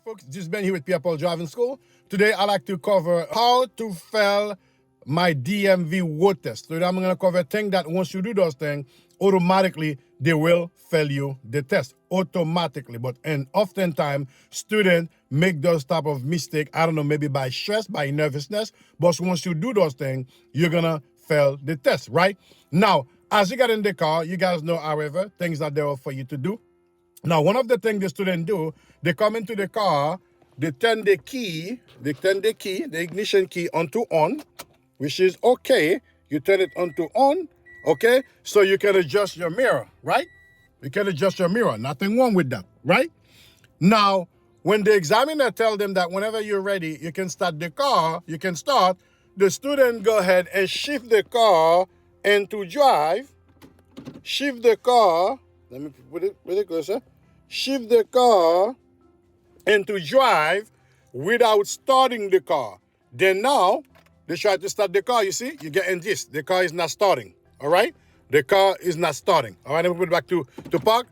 folks, this is Ben here with Pierre Driving School. Today I'd like to cover how to fail my DMV road test. Today I'm going to cover things that once you do those things, automatically they will fail you the test automatically. And oftentimes students make those type of mistake, I don't know, maybe by stress, by nervousness, but once you do those things, you're going to fail the test, right? Now, as you get in the car, you guys know, however, things are there for you to do. Now, one of the things the students do, they come into the car, they turn the ignition key onto on, which is okay. You turn it onto on, okay? So you can adjust your mirror, right? You can adjust your mirror. Nothing wrong with that, right? Now, when the examiner tells them that whenever you're ready, you can start the car, you can start, the student go ahead and shift the car into drive, shift the car, let me put it closer, shift the car into drive without starting the car. Then now, they try to start the car, you see? You're getting this. The car is not starting, all right? The car is not starting. All right, let me put it back to park.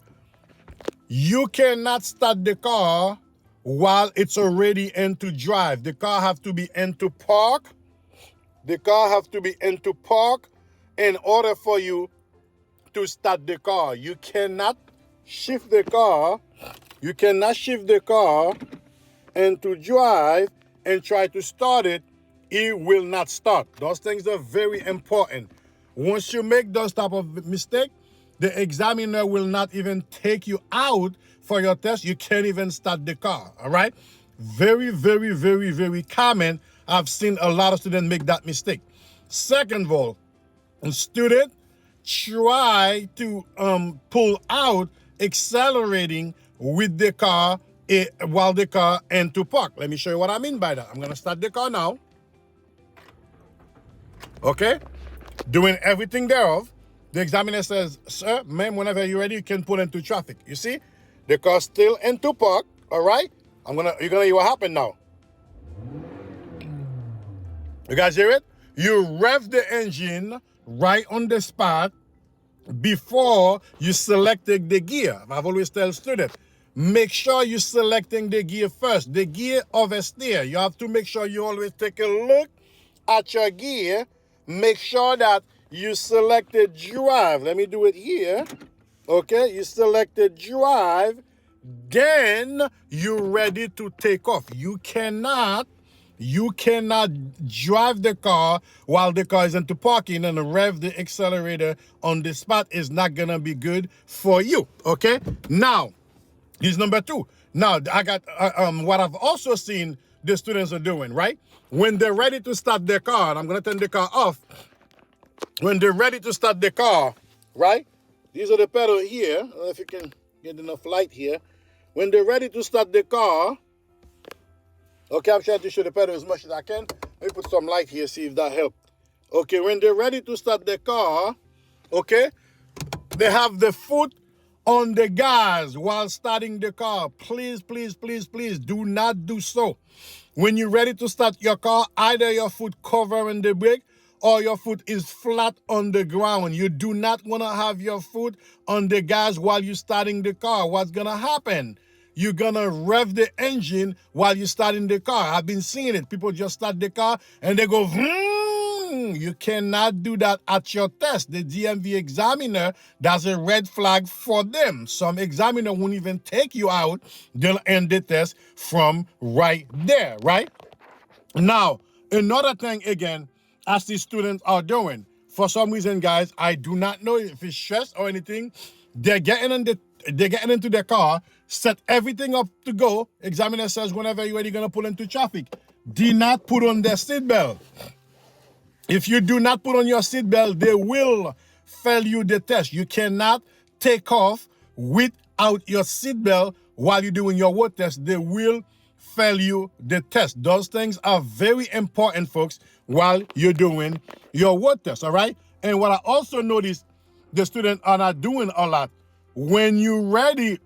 You cannot start the car while it's already into drive. The car have to be into park. The car have to be into park in order for you to start the car. You cannot shift the car. You cannot shift the car into drive and try to start it. It will not start. Those things are very important. Once you make those type of mistake, the examiner will not even take you out for your test. You can't even start the car, all right? Very, very, very, very common. I've seen a lot of students make that mistake. Second of all, student try to pull out accelerating with the car while the car into park. Let me show you what I mean by that. I'm going to start the car now. Okay? Doing everything thereof. The examiner says, sir, ma'am, whenever you're ready, you can pull into traffic. You see? The car's still into park. All right? You're going to hear what happened now. You guys hear it? You rev the engine right on the spot before you selected the gear. I've always tell students, make sure you're selecting the gear first. The gear of a steer. You have to make sure you always take a look at your gear. Make sure that you selected drive. Let me do it here. Okay, you selected drive. Then you're ready to take off. You cannot drive the car while the car is into parking and rev the accelerator on the spot. Is not gonna be good for you. Okay. Now, here's number two. Now I got what I've also seen the students are doing, right? When they're ready to start their car, and I'm gonna turn the car off. When they're ready to start the car, right? These are the pedals here. I don't know if you can get enough light here. When they're ready to start the car, okay, I'm trying to show the pedal as much as I can. Let me put some light here, see if that helps. Okay, when they're ready to start the car, okay, they have the foot on the gas while starting the car. Please, please, please, please do not do so. When you're ready to start your car, either your foot covering the brake or your foot is flat on the ground. You do not want to have your foot on the gas while you're starting the car. What's going to happen? You're going to rev the engine while you're starting the car. I've been seeing it. People just start the car and they go, vroom. You cannot do that at your test. The DMV examiner, that's a red flag for them. Some examiner won't even take you out. They'll end the test from right there, right? Now, another thing again, as these students are doing, for some reason, guys, I do not know if it's stress or anything. They're getting into their car, set everything up to go. Examiner says, whenever you're ready, you're going to pull into traffic. Do not put on their seatbelt. If you do not put on your seatbelt, they will fail you the test. You cannot take off without your seatbelt while you're doing your road test. They will fail you the test. Those things are very important, folks, while you're doing your road test, all right? And what I also noticed the students are not doing a lot. When you're ready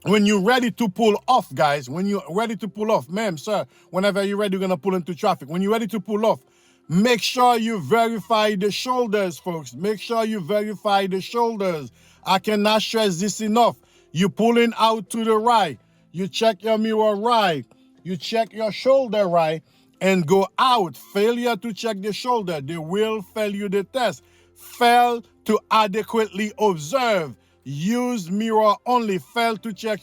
to pull off, guys, when you're ready to pull off, ma'am, sir, whenever you're ready, you're going to pull into traffic. When you're ready to pull off, make sure you verify the shoulders, folks. Make sure you verify the shoulders. I cannot stress this enough. You're pulling out to the right. you check your mirror right, you check your shoulder right, and go out. Failure to check the shoulder, they will fail you the test. Fail to adequately observe, use mirror only, fail to check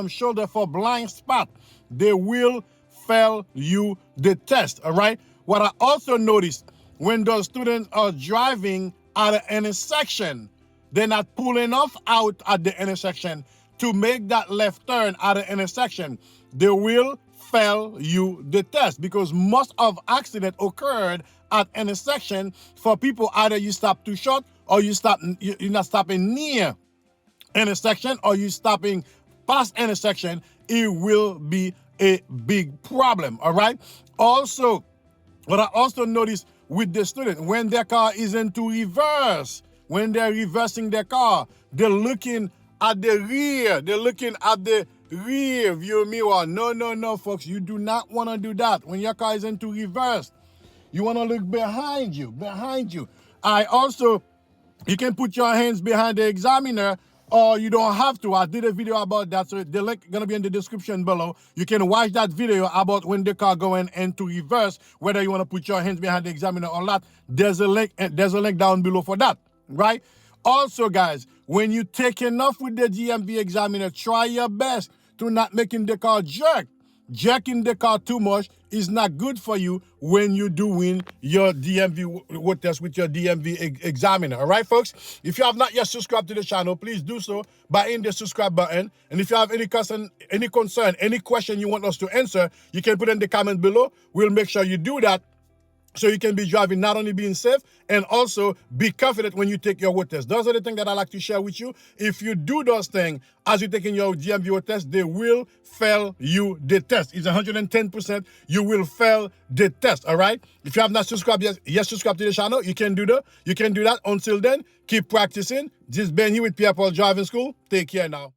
shoulder for blind spot, they will fail you the test. All right. What I also noticed, when those students are driving at an intersection, they're not pulling off out at the intersection to make that left turn at the intersection, they will fail you the test, because most of accident occurred at intersection for people. Either you stop too short, or you're not stopping near intersection, or you stopping past intersection. It will be a big problem. All right. Also, what I also noticed with the student, when their car is into reverse, when they're reversing their car, they're looking at the rear. They're looking at the rear view mirror. No, folks. You do not want to do that. When your car is into reverse, you want to look behind you. You can put your hands behind the examiner, or you don't have to. I did a video about that, so the link gonna be in the description below. You can watch that video about when the car going into reverse, whether you want to put your hands behind the examiner or not. There's a link down below for that, right? Also, guys, when you take enough with the DMV examiner, try your best to not making the car jerk. Jerking the car too much is not good for you when you're doing your DMV road test with your DMV examiner. All right, folks? If you have not yet subscribed to the channel, please do so by hitting the subscribe button. And if you have any concern, any question you want us to answer, you can put in the comment below. We'll make sure you do that, so you can be driving, not only being safe, and also be confident when you take your road test. Those are the things that I like to share with you. If you do those things as you're taking your DMV road test, they will fail you the test. It's 110%. You will fail the test. All right. If you have not subscribed yet, subscribe to the channel. You can do that. Until then, keep practicing. This has been here with Pierre Driving School. Take care now.